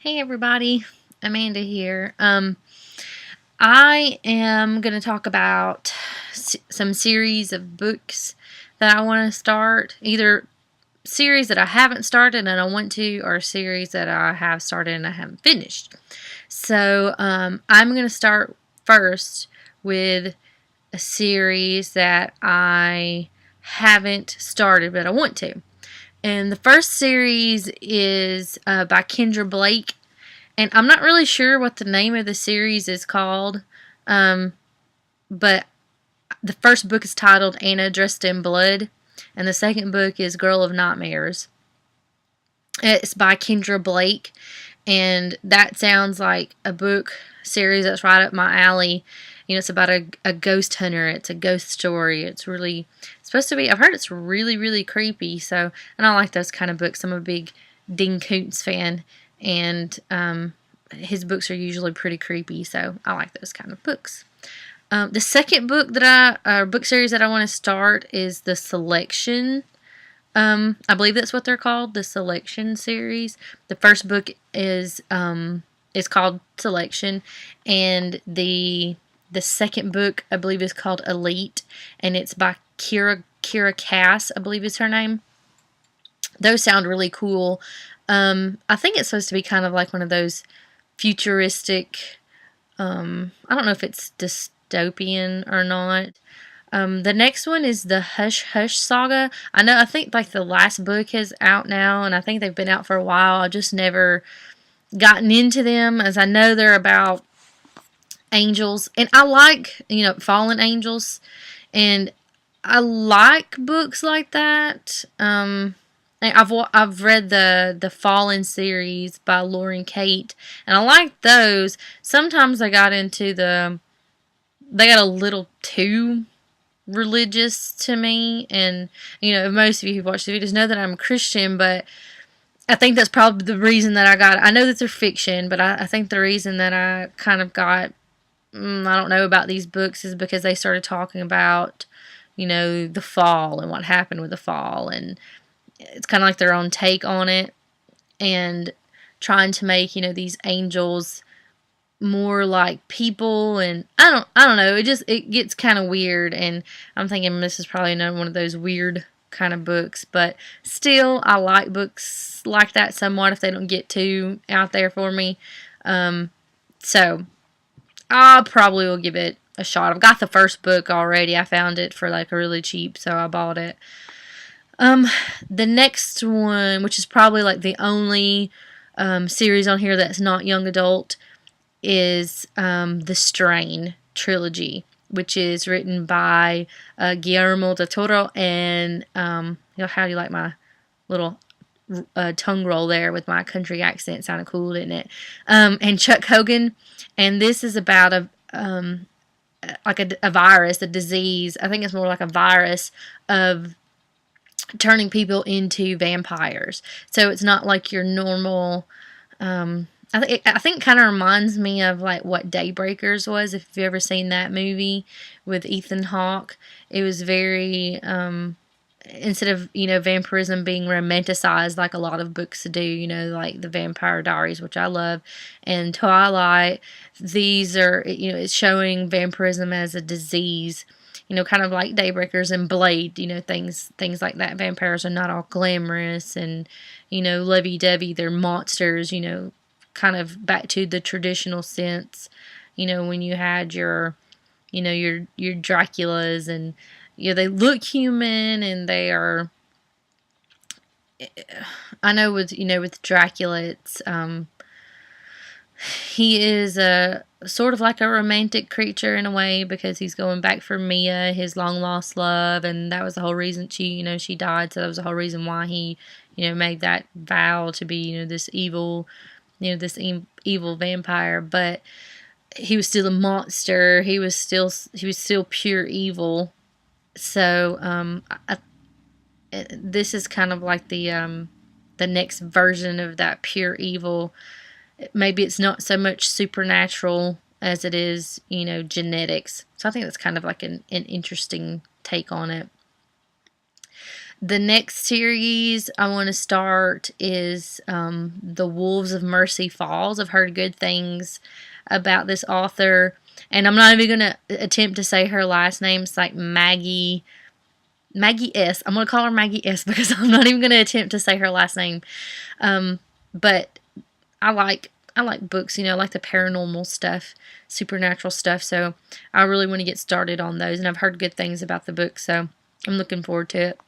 Hey everybody, Amanda here. I am going to talk about some series of books that I want to start. Either series that I haven't started and I want to, or a series that I have started and I haven't finished. So I'm going to start first with a series that I haven't started but I want to. And the first series is by Kendra Blake. And I'm not really sure what the name of the series is called, but the first book is titled Anna Dressed in Blood, and the second book is Girl of Nightmares. It's by Kendra Blake, and that sounds like a book series that's right up my alley. You know, it's about a ghost hunter. It's a ghost story. It's supposed to be, I've heard it's really, really creepy, so, and I like those kind of books. I'm a big Dean Koontz fan, and his books are usually pretty creepy, so I like those kind of books. The second book book series that I want to start is The Selection. I believe that's what they're called, the Selection series. The first book is called Selection, and the second book I believe is called Elite, and it's by Kira Cass, I believe is her name. Those sound really cool. I think it's supposed to be kind of like one of those futuristic, I don't know if it's dystopian or not. The next one is the Hush Hush Saga. I think like the last book is out now, and I think they've been out for a while. I've just never gotten into them, as I know they're about angels, and I like, fallen angels, and I like books like that. I've read the Fallen series by Lauren Kate, and I like those. Sometimes they got a little too religious to me, and most of you who watch the videos know that I'm a Christian, but I think that's probably the reason that I got it. I know that they're fiction, but I think the reason that I kind of got, I don't know, about these books is because they started talking about, the fall and what happened with the fall, and it's kind of like their own take on it, and trying to make, these angels more like people, and I don't know, it gets kind of weird, and I'm thinking this is probably another one of those weird kind of books, but still, I like books like that somewhat if they don't get too out there for me. So I probably will give it a shot. I've got the first book already. I found it for like really cheap, so I bought it. The next one, which is probably like the only series on here that's not young adult, is the Strain trilogy, which is written by Guillermo del Toro, and how do you like my little tongue roll there with my country accent? Sounded cool, didn't it? And Chuck Hogan, and this is about a virus, a disease. I think it's more like a virus of turning people into vampires. So it's not like your normal. I think kind of reminds me of like what Daybreakers was. If you've ever seen that movie with Ethan Hawke, it was very instead of vampirism being romanticized like a lot of books do, like the Vampire Diaries, which I love, and Twilight. These are it's showing vampirism as a disease. Kind of like Daybreakers and Blade, things like that. Vampires are not all glamorous and, lovey-dovey. They're monsters, kind of back to the traditional sense, when you had your Draculas, and, they look human, and they are, I know with Dracula, it's, he is a sort of like a romantic creature in a way, because he's going back for Mia, his long lost love, and that was the whole reason she died. So that was the whole reason why he made that vow to be this evil evil vampire. But he was still a monster. He was still pure evil. So this is kind of like the next version of that pure evil. Maybe it's not so much supernatural as it is, genetics. So I think that's kind of like an interesting take on it. The next series I want to start is The Wolves of Mercy Falls. I've heard good things about this author, and I'm not even going to attempt to say her last name. It's like Maggie S. I'm going to call her Maggie S because I'm not even going to attempt to say her last name. But I like books, I like the paranormal stuff, supernatural stuff, so I really want to get started on those, and I've heard good things about the book, so I'm looking forward to it.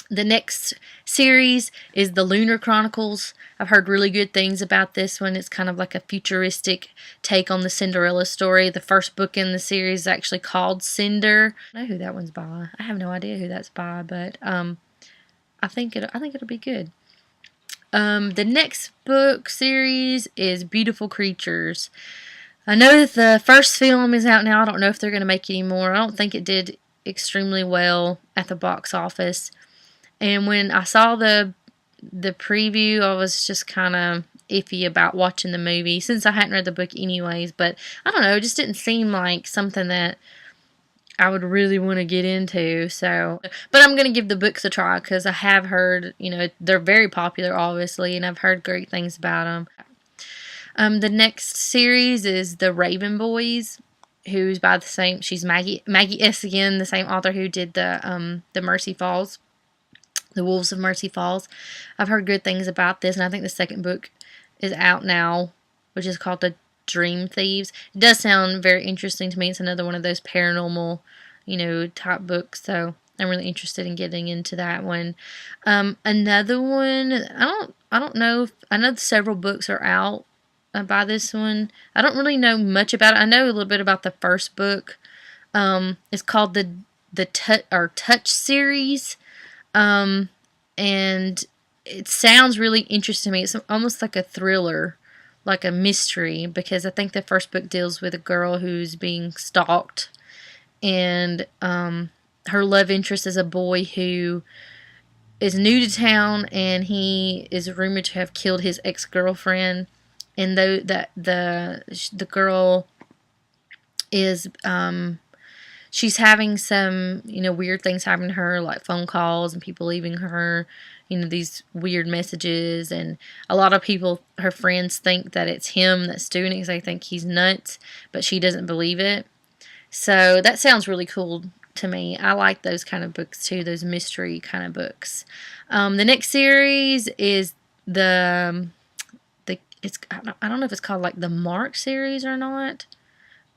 The next series is The Lunar Chronicles. I've heard really good things about this one. It's kind of like a futuristic take on the Cinderella story. The first book in the series is actually called Cinder. I know who that one's by. I have no idea who that's by, but I think it'll be good. The next book series is Beautiful Creatures. I know that the first film is out now. I don't know if they're going to make any more. I don't think it did extremely well at the box office. And when I saw the preview, I was just kind of iffy about watching the movie, since I hadn't read the book anyways. But I don't know, it just didn't seem like something that I would really want to get into. So, but I'm going to give the books a try because I have heard, they're very popular, obviously, and I've heard great things about them. The next series is The Raven Boys, who's by the same, she's Maggie S. again, the same author who did the Mercy Falls. The Wolves of Mercy Falls. I've heard good things about this, and I think the second book is out now, which is called The Dream Thieves. It does sound very interesting to me. It's another one of those paranormal, type books, so I'm really interested in getting into that one. Another one, I don't know if, I know several books are out by this one. I don't really know much about it. I know a little bit about the first book. It's called the Touch series. And it sounds really interesting to me. It's almost like a thriller, like a mystery, because I think the first book deals with a girl who's being stalked, and her love interest is a boy who is new to town, and he is rumored to have killed his ex-girlfriend, and though that the girl is she's having some, weird things happen to her, like phone calls and people leaving her, these weird messages. And a lot of people, her friends, think that it's him that's doing it because they think he's nuts, but she doesn't believe it. So that sounds really cool to me. I like those kind of books too, those mystery kind of books. The next series is I don't know if it's called like the Mark series or not.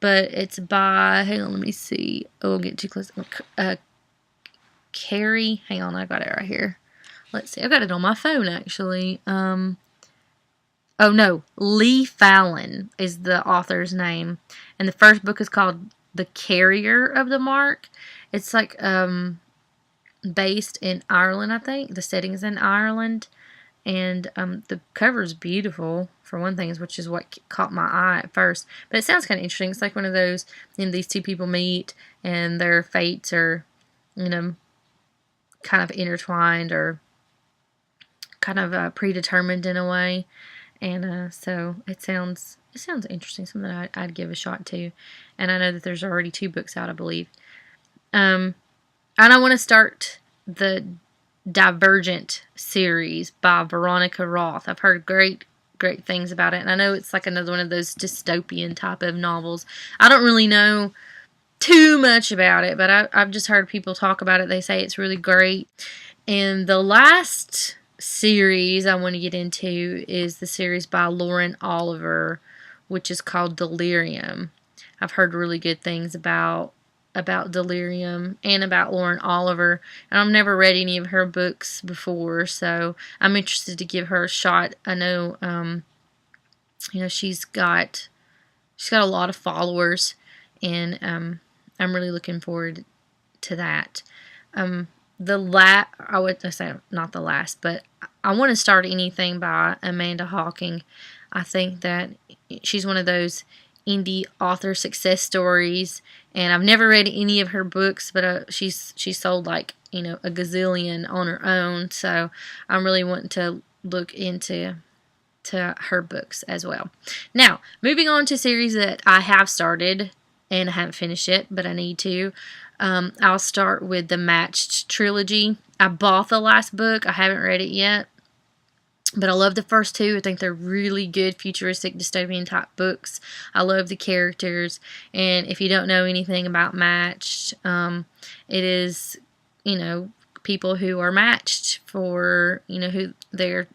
But it's by, hang on, let me see. Oh, I'll get too close. Carrie, hang on, I got it right here. Let's see, I got it on my phone, actually. Oh, no, Lee Fallon is the author's name. And the first book is called The Carrier of the Mark. It's like, based in Ireland, I think. The setting's in Ireland. And the cover's beautiful, for one thing, which is what caught my eye at first. But it sounds kind of interesting. It's like one of those, these two people meet, and their fates are, kind of intertwined, or kind of predetermined in a way. And so it sounds interesting, something I'd give a shot to. And I know that there's already 2 books out, I believe. And I want to start the Divergent series by Veronica Roth. I've heard great things about it, and I know it's like another one of those dystopian type of novels. I don't really know too much about it, but I've just heard people talk about it. They say it's really great. And the last series I want to get into is the series by Lauren Oliver, which is called Delirium. I've heard really good things about Delirium and about Lauren Oliver, and I've never read any of her books before, so I'm interested to give her a shot. I know, she's got a lot of followers, and I'm really looking forward to that. I would say not the last, but I want to start anything by Amanda Hawking. I think that she's one of those indie author success stories, and I've never read any of her books, but she's sold like a gazillion on her own, so I'm really wanting to look into her books as well. Now, moving on to series that I have started and I haven't finished it, but I need to. I'll start with the Matched trilogy. I bought the last book. I haven't read it yet. But I love the first two. I think they're really good futuristic dystopian type books. I love the characters. And if you don't know anything about Matched, it is, people who are matched for, who their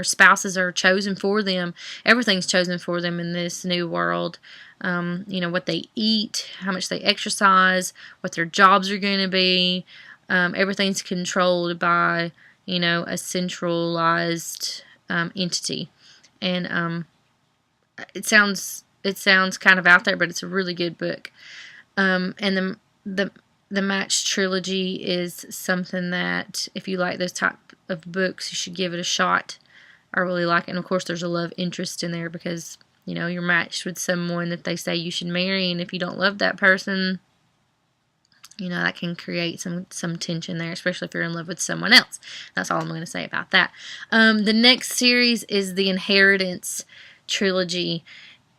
spouses are chosen for them. Everything's chosen for them in this new world. What they eat, how much they exercise, what their jobs are going to be. Everything's controlled by a centralized entity, and it sounds kind of out there, but it's a really good book. And the Match trilogy is something that if you like those type of books, you should give it a shot. I really like it, and of course, there's a love interest in there because you're matched with someone that they say you should marry, and if you don't love that person, that can create some tension there, especially if you're in love with someone else. That's all I'm going to say about that. The next series is the Inheritance trilogy.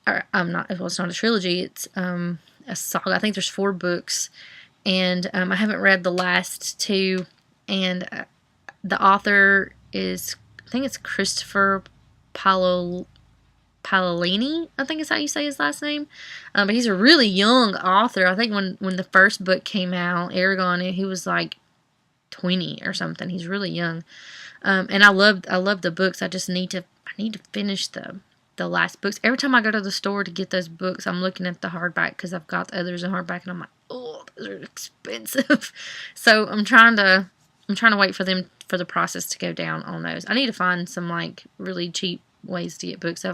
It's not a trilogy. It's a saga. I think there's 4 books, and I haven't read the last 2. And the author is, I think it's Christopher Paolini, I think is how you say his last name. But he's a really young author. I think when the first book came out, Aragon, he was like 20 or something. He's really young. And I love the books. I need to finish the last books. Every time I go to the store to get those books, I'm looking at the hardback because I've got the others in hardback, and I'm like, oh, those are expensive. So I'm trying to wait for the process to go down on those. I need to find some like really cheap ways to get books. I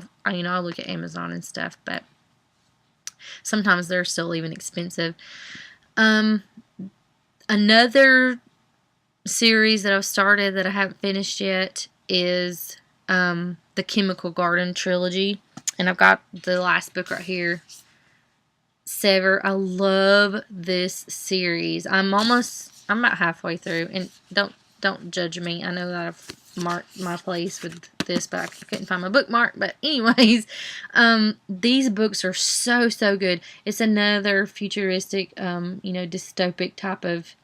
look at Amazon and stuff, but sometimes they're still even expensive. Another series that I've started that I haven't finished yet is the Chemical Garden trilogy, and I've got the last book right here, Sever. I love this series. I'm about halfway through, and don't judge me. I know that I've marked my place with this, but I couldn't find my bookmark. But anyways, these books are so good. It's another futuristic, dystopic type of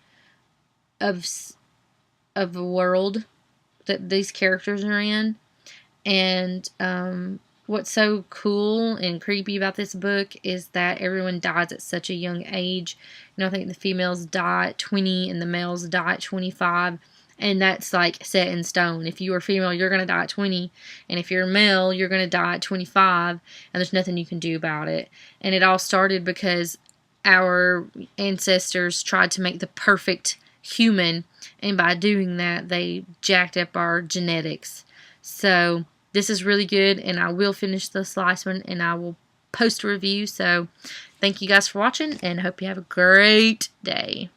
a world that these characters are in. And what's so cool and creepy about this book is that everyone dies at such a young age. I think the females die at 20 and the males die at 25. And that's like set in stone. If you are female, you're going to die at 20. And if you're a male, you're going to die at 25. And there's nothing you can do about it. And it all started because our ancestors tried to make the perfect human. And by doing that, they jacked up our genetics. So this is really good. And I will finish this last one. And I will post a review. So thank you guys for watching. And hope you have a great day.